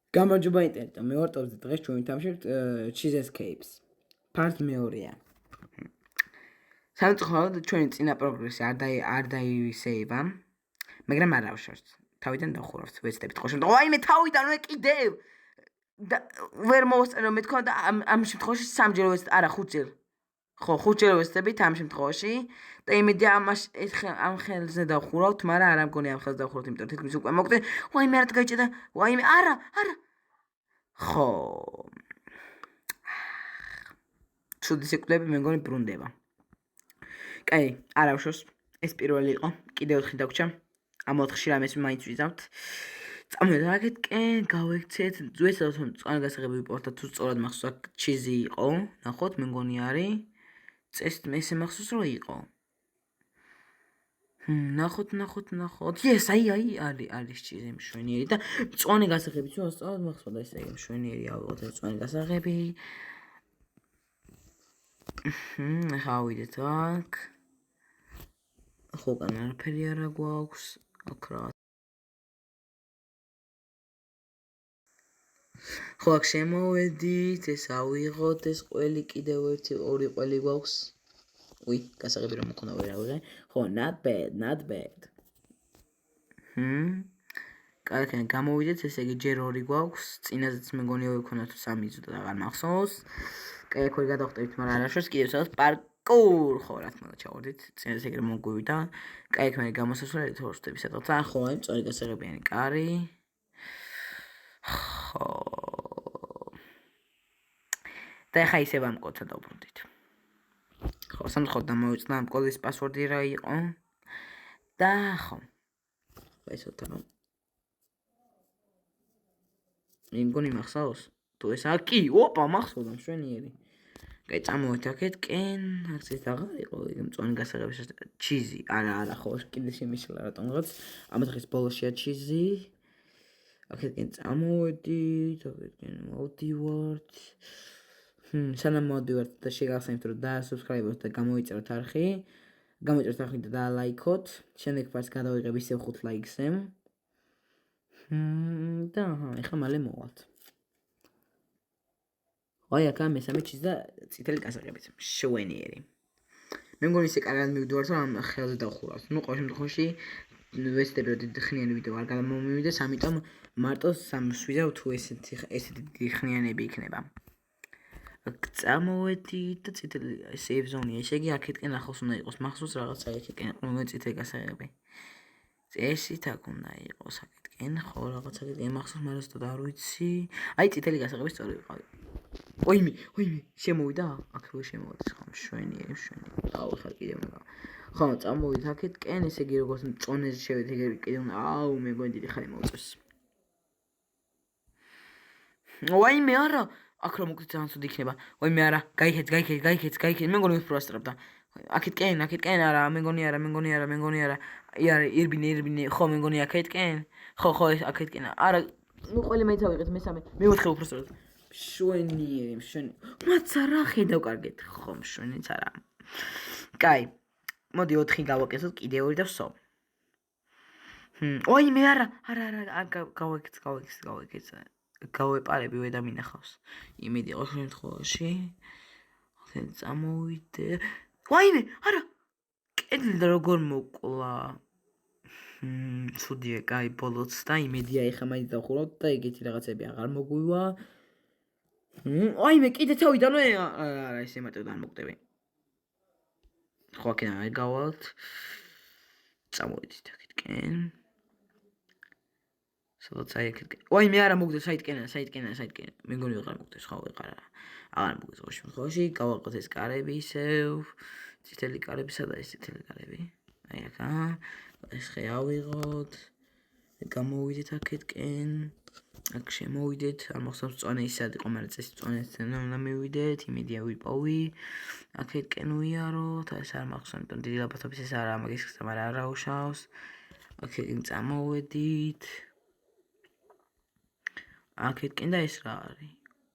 გამარჯობა ინტერნეტო, მე ვარ ტოპზე, დღეს ჩვენ ვითამაშებთ Cheese Escapes. Part მეორეა. სამწუხაროდ ჩვენი წინა პროგრესი არ დაივისეივა, მაგრამ არ ავშორთ. თავიდან დავხურავთ, ვეცდებით ხოლმე. ვაიმე, თავიდან მე კიდევ ვერ მოვასწრო მე თქო და ამ შემთხვევაში სამჯერ ვეცდები, არა, ხუთჯერ. ხო, ხუთჯერ ვეცდებით ამ შემთხვევაში და იმედი ამ ხელზე დავხურავთ, მაგრამ არ ამგონი ამ ხელზე დავხურავთ, იმიტომ რომ თითქმის უკვე მოგდე. ვაიმე, არ გაიჭედა. ვაიმე, არა. ხო. ცუდი სიკვდილები მე მგონი ბრუნდება. კაი, არ ავშორს. ეს პირველი იყო. კიდევ 4 დაგვრჩა. ამ 4-ში რამეს მაინც ვიზავთ. წამოდეთ აქეთკენ, გავექცეთ. ვეცადოთ რომ წვანი გასაღები ვიპოვოთ და თუ სწორად მახსოვს აქ ჩიზი იყო. ნახოთ, მე მგონი არის. წესით მესე მახსოვს რომ იყო. ნახოთ. Yes, არის ჩიზი მშვენიერი და წვანი გასაღები თუ სწორად მახსოვს და ესე იგი მშვენიერი ავიღოთ ეს წვანი გასაღები. ახლა ავიდეთ აქ. ხო, კან არაფერი არა გვაქვს. აქ რა. ხო, აქ შემოვედით, ეს ავიღოთ, ეს ყველი კიდევ ორი ყველი გვაქვს. უი, გასაღები რომ მქონდა ვერ ავიღე. ხო, not bad. კაი, გამოვიდეთ, ესე იგი ჯერ ორი გვაქვს. წინაზეც მეგონი ორი ქონდა თუ სამი ზუსტად აღარ მახსოვს. კაი, აქ ვერ გადავხტებით, მაგრამ არაშორს კიდევ სადაც პარკურ. ხო, რა თქმა უნდა, ჩავარდით. წინაზე ეგრე მოგვივიდა. კაი, აქ მე გამოსასვლელად თორ ვშტები სადაც. ხო, აი, წორი გასაღებიანი კარი. ხო. და ახლა ისევ ამ კოდს დავბრუნდით. ხო, სამწუხაროდ დამოვიწყდა ამ კოდის პასვორდი რა იყო. და ხო. ეს ოთარო. მეგონი მახსოვს? თუ ეს აკი, ოპა, მახსოვდა მშვენიერი. კაი, წამოვით აქეთკენ, აქცეთ აღარ იყო, იგი მწვანე გასაღების ჩიზი. არა, ხო, კიდე შემიშლა რატომღაც. ამ დღეს ბოლოშია ჩიზი. აქეთკენ წამოვედით, აქეთკენ მოვდივართ. სანამ მოვდივართ და შეგახსენებთ რომ დაასუბსკრაიბოთ და გამოიწეროთ არხი. გამოიწეროთ არხი და დაალაიქოთ. შემდეგ პარტს გადავიღებ ისევ 5 ლაიქზე. და ახლა მალე მოვალთ. აი აქ მესამე ჩიზი და წითელი გასაღებით. შვენიერი. მე მგონი ისე კარგად მივდივართ რომ ამ ხელზე დავხურავთ. ნუ ყოველ შემთხვევაში ვეცდები რომ დიდი ხნიანი ვიდეო არ გამომივიდეს, ამიტომ მარტო 3-ს ვიზავ თუ ესეთი დიდი ხნიანები იქნება. წამოვედით და წითელი save zone-ია. ესე იგი აქეთკენ ახლოს უნდა იყოს. მახსოვს რაღაცა აქეთკენ მე წითელი გასაღები. წესით აქ უნდა იყოს აქეთკენ. ხო, რაღაცა აქეთკენ მახსოვს, მაგრამ ზუსტად არ ვიცი. აი წითელი გასაღები სწორი ვიყავი. ოიმე, შემოვიდა? აქ რო შემოვიდა, ხო, მშვენიერი. აუ, ხარ კიდევ მაგა. ხო, წამოვიდეთ აქეთკენ, ესე იგი როგორც მწონეზე შევიდეთ, ეგრე კიდევ აუ, მე მგონი დიდი ხანი მოუწევს. ვაიმე, არა, აქ რომ მოგდეთ ძალიან ცუდი იქნება. ვაიმე, არა, გაიქეთ. მე მგონი ვიფროსტრებდა. აქეთკენ, არა, მე მგონი არა. არა, ირბინე, ხო, მე მგონი აქეთკენ. ხო, ეს აქეთკენ. არა, ნუ ყველი მეც ავიღეთ, მესამე. მე-4 ვიფროსტრებდა. შვენიერი. მაცა რა ხედავ კარგეთ. ხო, მშვენიც არა. კაი. მოდი 4 გავაკეთოთ, კიდე 2 და ვსო. ვაიმე, არა, გავაკეთე. გავეპარები ვე და მინახავს. იმედი ყოველ შემთხვევაში. ახლა წამოვიდე. ვაიმე, არა. კედლი როგორ მოკლა. ცუდია, კაი, ბოლოც და იმედია ეხა მაინც დავხურავთ და ეგეთი რაღაცები აღარ მოგვივა. ვაიმე, კიდე თავიდანვე არა, ესე მარტო არ მოგდები. ხო, აქედან გავალთ. წამოვიდით აქეთკენ. სადაც აი აქეთკენ. ვაიმე, არა მოგდეს საიდკენა. მე მგონი აღარ მოგდეს, ხო, აღარ მოგდეს ყოველ შემთხვევაში. გავაყოთ ეს კარები ისევ. წითელი კარები, სადა ეს წითელი კარები? აი აქ, ეს ხე ავიღოთ. გამოვიდეთ აქეთკენ. აქ შემოვიდეთ, არ მახსოვს წვანე ისად იყო, მაგრამ წესი წვანესთან უნდა მივიდეთ, იმედია ვიპოვი. აქეთკენ ვიაროთ, ეს არ მახსოვს, იმიტომ დიდი ლაბათობის ეს არა, მაგის მაგრამ არ აუშავს. აქეთკენ წამოვედით. აქეთკენ და ეს რა არის?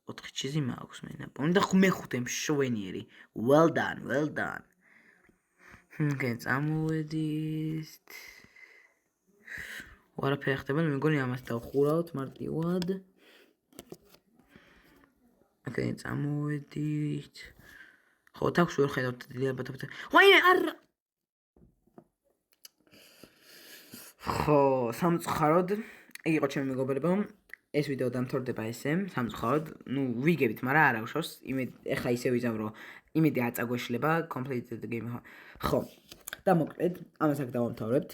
4 ჩიზი მაქვს მე და პონი და მე-5 მშვენიერი. Well done. გენ წამოვედით. ვარაფერი ხდება, მე მგონი ამას დავხურავთ მარტივად. ოკეი, წამოვედით. ხო, თავს ვერ ხედავთ დიდი ალბათობით. ვაიმე, არა. ხო, სამწუხაროდ იყო ჩემი მეგობრებო. ეს ვიდეო დამთავრდება ესე, სამწუხაროდ. ნუ ვიგებით, მაგრამ არა უშავს. ეხლა ისე ვიზამ, რომ იმედი აწაგვეშლება completed game. ხო. და მოკლედ, ამას აქ დავამთავრებთ.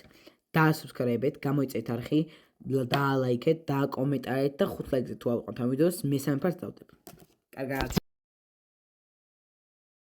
დაასუბსკრაიბეთ, გამოიწერეთ არხი, დაალაიქეთ, დააკომენტარეთ და 5 ლაიქზე თუ ავყავთ ამ ვიდეოს, მესამე ფართს დავდებ. კარგად.